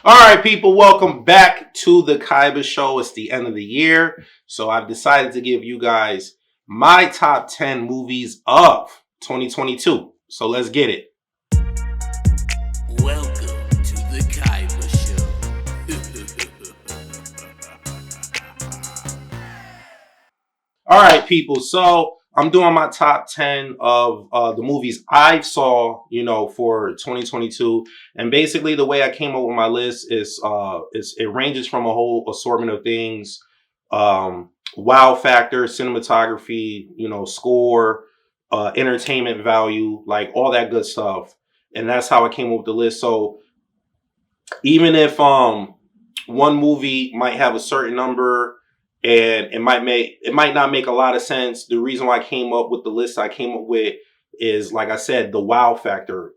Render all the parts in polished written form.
All right, people, welcome back to the Kaiba Show. It's the end of the year, so I've decided to give you guys my top 10 movies of 2022. So let's get it. Welcome to the Kaiba All right, people. So I'm doing my top 10 of the movies I saw, for 2022. And basically, the way I came up with my list is it ranges from a whole assortment of things, wow factor, cinematography, score, entertainment value, like all that good stuff. And that's how I came up with the list. So even if one movie might have a certain number and it might not make a lot of sense, the reason why I came up with the list I came up with is, like I said, the wow factor.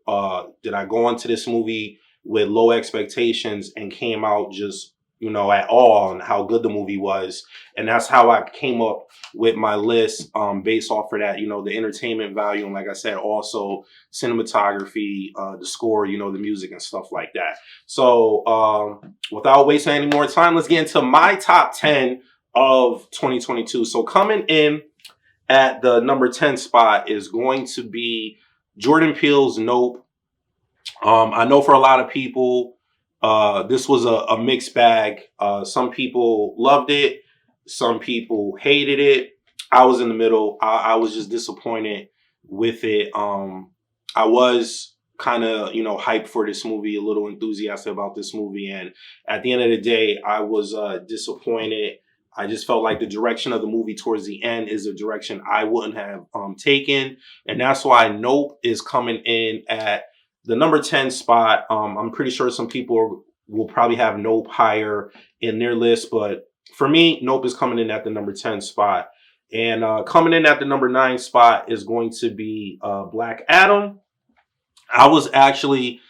Did I go into this movie with low expectations and came out just at all on how good the movie was? And that's how I came up with my list, based off of that, the entertainment value, and like I said, also cinematography, the score, the music and stuff like that. So, without wasting any more time, let's get into my top 10 of 2022. So, coming in at the number 10 spot is going to be Jordan Peele's Nope. I know for a lot of people, this was a mixed bag. Some people loved it, some people hated it. I was in the middle. I was just disappointed with it. I was kind of, hyped for this movie, a little enthusiastic about this movie. And at the end of the day, I was disappointed. I just felt like the direction of the movie towards the end is a direction I wouldn't have taken. And that's why Nope is coming in at the number 10 spot. I'm pretty sure some people will probably have Nope higher in their list, but for me, Nope is coming in at the number 10 spot. And coming in at the number 9 spot is going to be Black Adam. I was actually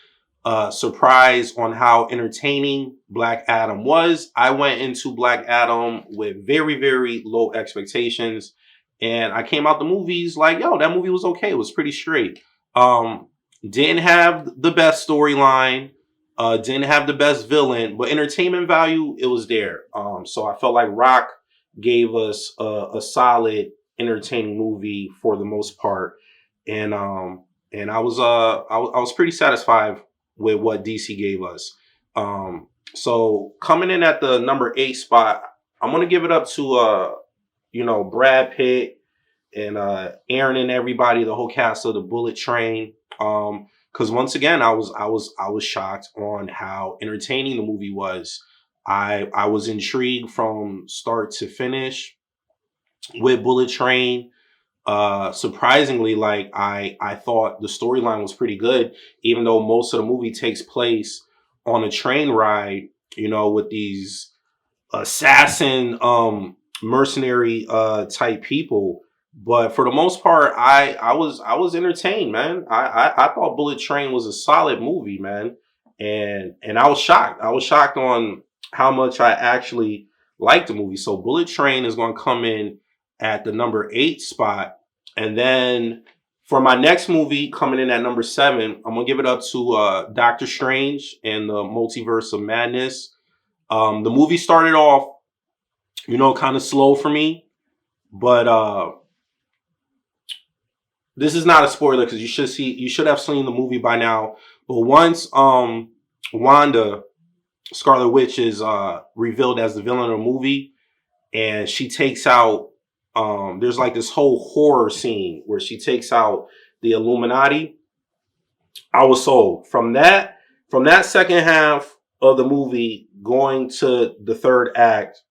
surprised on how entertaining Black Adam was. I went into Black Adam with very, very low expectations. And I came out the movies like, yo, that movie was okay. It was pretty straight. Um, didn't have the best storyline, didn't have the best villain, but entertainment value, it was there. So I felt like Rock gave us a solid, entertaining movie for the most part. And I was pretty satisfied with what DC gave us. So coming in at the number 8 spot, I'm gonna give it up to Brad Pitt and Aaron and everybody, the whole cast of the Bullet Train. Because once again, I was shocked on how entertaining the movie was. I was intrigued from start to finish with Bullet Train. Surprisingly, like I thought the storyline was pretty good, even though most of the movie takes place on a train ride, with these assassin mercenary type people. But for the most part, I was entertained, man. I thought Bullet Train was a solid movie, man. And I was shocked. I was shocked on how much I actually liked the movie. So Bullet Train is going to come in at the number 8 spot. And then for my next movie coming in at number 7, I'm gonna give it up to Doctor Strange and the Multiverse of Madness. The movie started off, kind of slow for me, but this is not a spoiler because you should have seen the movie by now. But once Wanda, Scarlet Witch, is revealed as the villain of the movie, and she takes out there's like this whole horror scene where she takes out the Illuminati. I was sold from that second half of the movie going to the third act.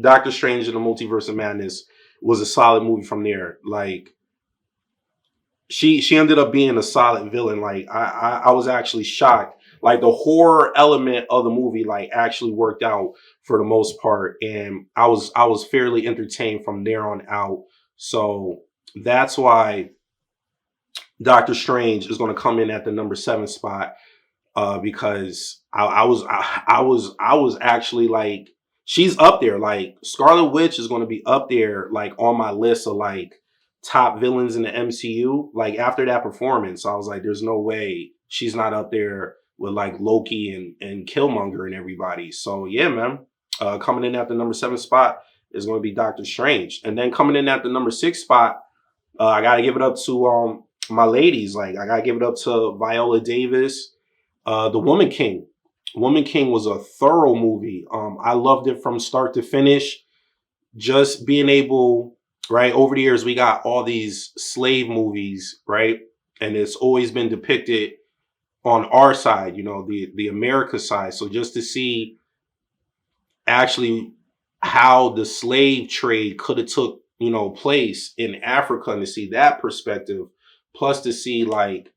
Doctor Strange and the Multiverse of Madness was a solid movie from there. Like she ended up being a solid villain. Like I was actually shocked. Like the horror element of the movie like actually worked out for the most part, and I was fairly entertained from there on out. So that's why Doctor Strange is going to come in at the number 7 spot, because I was actually like, she's up there. Like Scarlet Witch is going to be up there, like on my list of like top villains in the MCU. Like after that performance, I was like, there's no way she's not up there like Loki and Killmonger and everybody. So yeah, man. Coming in at the number 7 spot is going to be Doctor Strange, and then coming in at the number 6 spot, I got to give it up to my ladies. Like I got to give it up to Viola Davis, The Woman King. Woman King was a thorough movie. I loved it from start to finish. Just being able, right, over the years, we got all these slave movies, right? And it's always been depicted on our side, the America side. So just to see actually how the slave trade could have took, place in Africa, and to see that perspective, plus to see like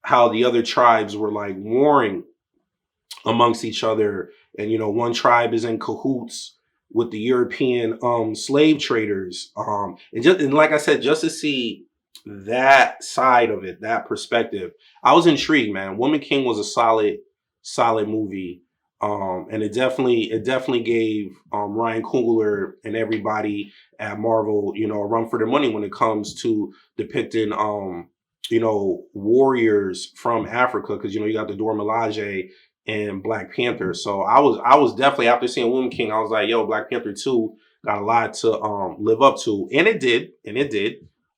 how the other tribes were like warring amongst each other. And, one tribe is in cahoots with the European slave traders. And like I said, just to see that side of it, that perspective, I was intrigued, man. Woman King was a solid movie. And it definitely gave Ryan Coogler and everybody at Marvel, a run for their money when it comes to depicting warriors from Africa, because you got the Dora Milaje and Black Panther. So I was definitely, after seeing Woman King, I was like, yo, Black Panther 2 got a lot to live up to. And it did.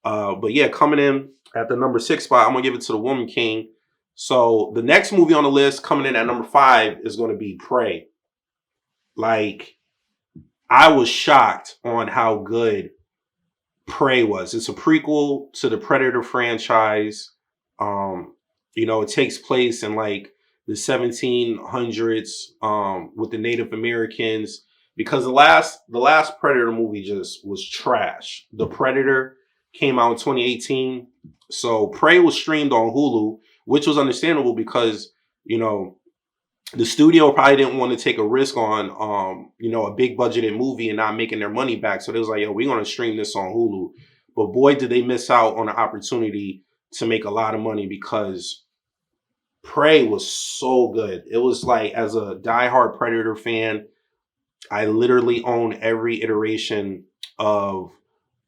But yeah, coming in at the number 6 spot, I'm gonna give it to the Woman King. So the next movie on the list coming in at number 5 is going to be Prey. Like, I was shocked on how good Prey was. It's a prequel to the Predator franchise. It takes place in like the 1700s with the Native Americans, because the last Predator movie just was trash. The Predator came out in 2018. So Prey was streamed on Hulu, which was understandable because, the studio probably didn't want to take a risk on, a big budgeted movie and not making their money back. So they was like, yo, we're going to stream this on Hulu. But boy, did they miss out on an opportunity to make a lot of money, because Prey was so good. It was like, as a diehard Predator fan, I literally own every iteration of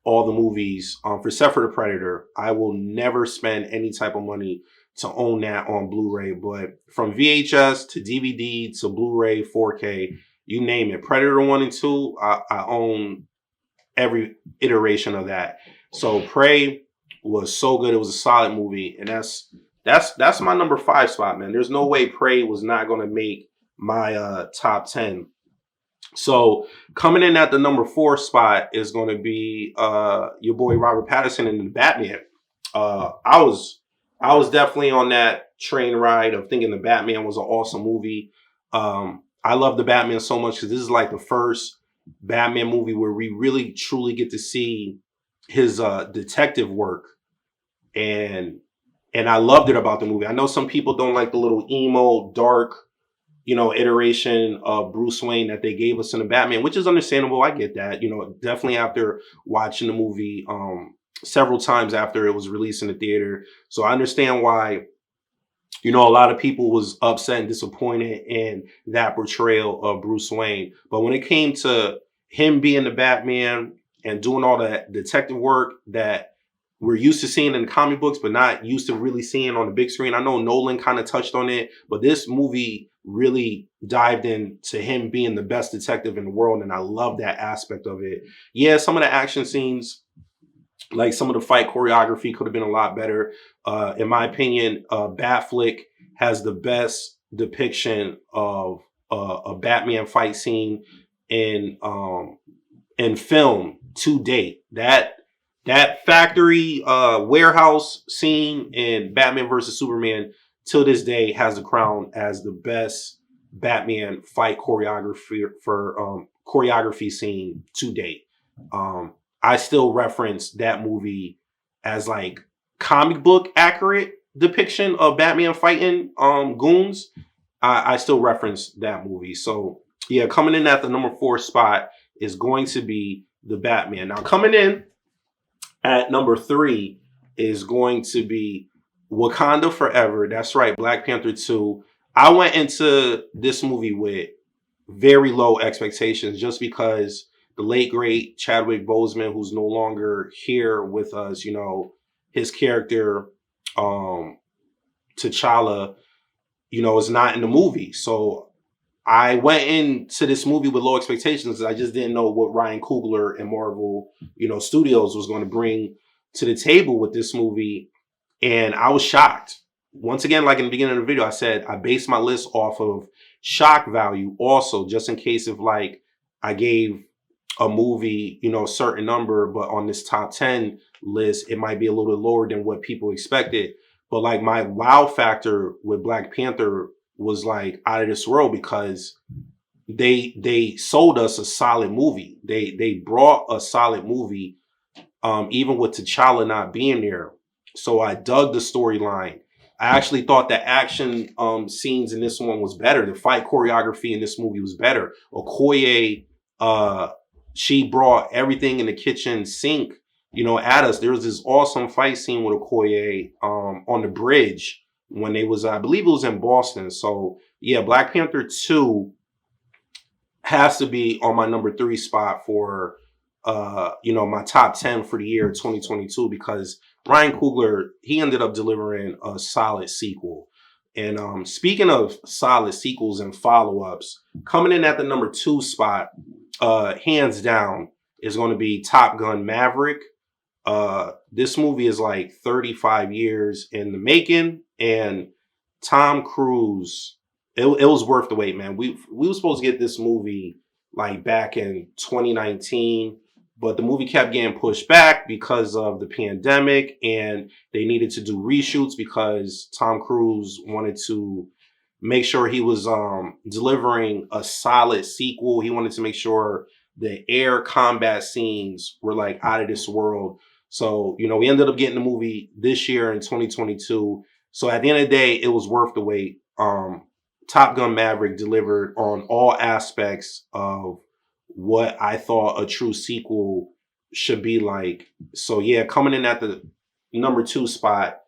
all the movies. Except for the Predator, I will never spend any type of money to own that on Blu-ray. But from VHS to DVD to Blu-ray, 4K, you name it, Predator 1 and 2, I own every iteration of that. So Prey was so good. It was a solid movie, and that's my number 5 spot, man. There's no way Prey was not going to make my top 10. So coming in at the number 4 spot is going to be your boy Robert Pattinson in the Batman. I was definitely on that train ride of thinking the Batman was an awesome movie. I love the Batman so much because this is like the first Batman movie where we really truly get to see his detective work, and I loved it about the movie. I know some people don't like the little emo, dark, iteration of Bruce Wayne that they gave us in the Batman, which is understandable. I get that. Definitely after watching the movie several times after it was released in the theater. So I understand why, a lot of people was upset and disappointed in that portrayal of Bruce Wayne. But when it came to him being the Batman and doing all that detective work that we're used to seeing in the comic books, but not used to really seeing on the big screen. I know Nolan kind of touched on it, but this movie really dived into him being the best detective in the world. And I love that aspect of it. Yeah, some of the action scenes, like some of the fight choreography, could have been a lot better. In my opinion, Batflick has the best depiction of a Batman fight scene in film to date. That factory warehouse scene in Batman versus Superman till this day has the crown as the best Batman fight choreography scene to date. I still reference that movie as like comic book accurate depiction of Batman fighting goons. I still reference that movie. So yeah, coming in at the number 4 spot is going to be the Batman. Now coming in at number 3 is going to be Wakanda Forever. That's right, Black Panther 2. I went into this movie with very low expectations just because the late, great Chadwick Boseman, who's no longer here with us, his character, T'Challa, is not in the movie. So I went into this movie with low expectations because I just didn't know what Ryan Coogler and Marvel, Studios was going to bring to the table with this movie. And I was shocked. Once again, like in the beginning of the video, I said I based my list off of shock value also, just in case if like I gave a movie, a certain number, but on this top 10 list, it might be a little bit lower than what people expected. But like my wow factor with Black Panther was like out of this world because they sold us a solid movie. They brought a solid movie, even with T'Challa not being there. So I dug the storyline. I actually thought the action scenes in this one was better. The fight choreography in this movie was better. Okoye, she brought everything in the kitchen sink, at us. There was this awesome fight scene with Okoye on the bridge when they was, I believe it was in Boston. So yeah, Black Panther 2 has to be on my number 3 spot for my top 10 for the year 2022 because Ryan Coogler, he ended up delivering a solid sequel. And speaking of solid sequels and follow-ups, coming in at the number 2 spot, hands down, is going to be Top Gun Maverick. This movie is like 35 years in the making, and Tom Cruise, it was worth the wait, man. We were supposed to get this movie like back in 2019, but the movie kept getting pushed back because of the pandemic, and they needed to do reshoots because Tom Cruise wanted to make sure he was delivering a solid sequel. He wanted to make sure the air combat scenes were like out of this world. So, we ended up getting the movie this year in 2022. So at the end of the day, it was worth the wait. Top Gun Maverick delivered on all aspects of what I thought a true sequel should be like. So yeah, coming in at the number 2 spot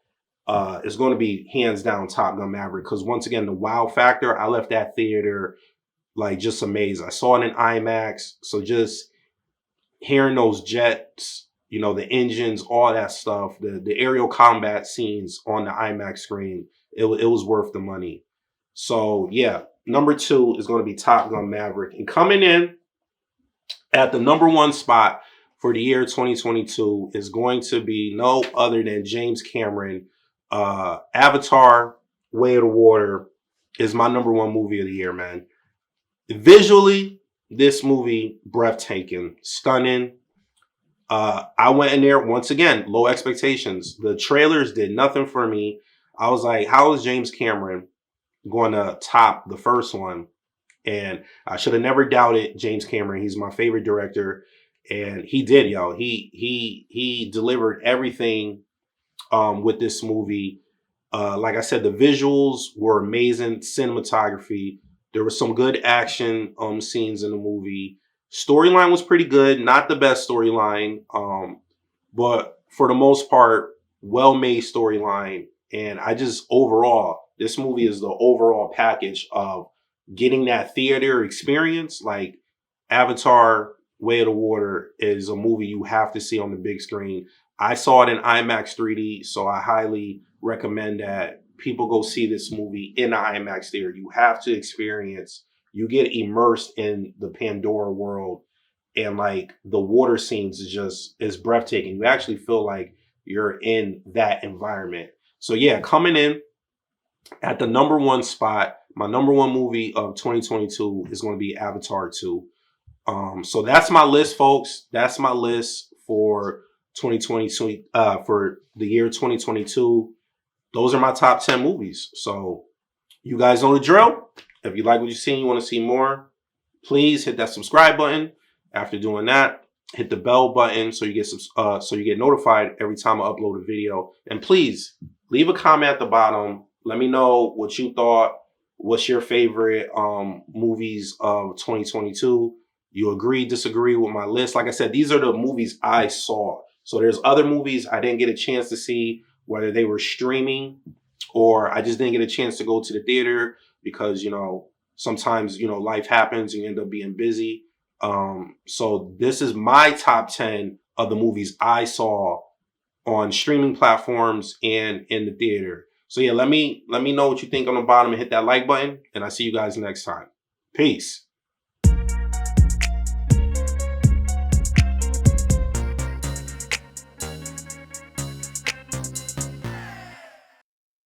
is going to be hands down Top Gun Maverick. Because once again, the wow factor, I left that theater like just amazed. I saw it in IMAX. So just hearing those jets, the engines, all that stuff, the aerial combat scenes on the IMAX screen, it was worth the money. So yeah, number 2 is going to be Top Gun Maverick. And coming in at the number 1 spot for the year 2022 is going to be no other than James Cameron. Avatar, Way of the Water is my number 1 movie of the year, man. Visually, this movie, breathtaking, stunning. I went in there, once again, low expectations. The trailers did nothing for me. I was like, how is James Cameron going to top the first one? And I should have never doubted James Cameron. He's my favorite director. And he did, yo. He delivered everything with this movie. Like I said, the visuals were amazing. Cinematography. There was some good action scenes in the movie. Storyline was pretty good. Not the best storyline. But for the most part, well-made storyline. And I just overall, this movie is the overall package of getting that theater experience. Like Avatar, Way of the Water is a movie you have to see on the big screen. I saw it in IMAX 3D, so I highly recommend that people go see this movie in the IMAX theater. You have to experience, you get immersed in the Pandora world, and like the water scenes is breathtaking. You actually feel like you're in that environment. So yeah, coming in at the number 1 spot, my number 1 movie of 2022 is going to be Avatar 2. So that's my list, folks. That's my list for 2022, for the year 2022. Those are my top 10 movies. So you guys know the drill. If you like what you've seen, you want to see more, please hit that subscribe button. After doing that, hit the bell button so you get notified every time I upload a video. And please leave a comment at the bottom. Let me know what you thought. What's your favorite movies of 2022? You agree, disagree with my list? Like I said, these are the movies I saw. So there's other movies I didn't get a chance to see, whether they were streaming or I just didn't get a chance to go to the theater because, sometimes, life happens and you end up being busy. So this is my top 10 of the movies I saw on streaming platforms and in the theater. So yeah, let me know what you think on the bottom and hit that like button. And I see you guys next time. Peace.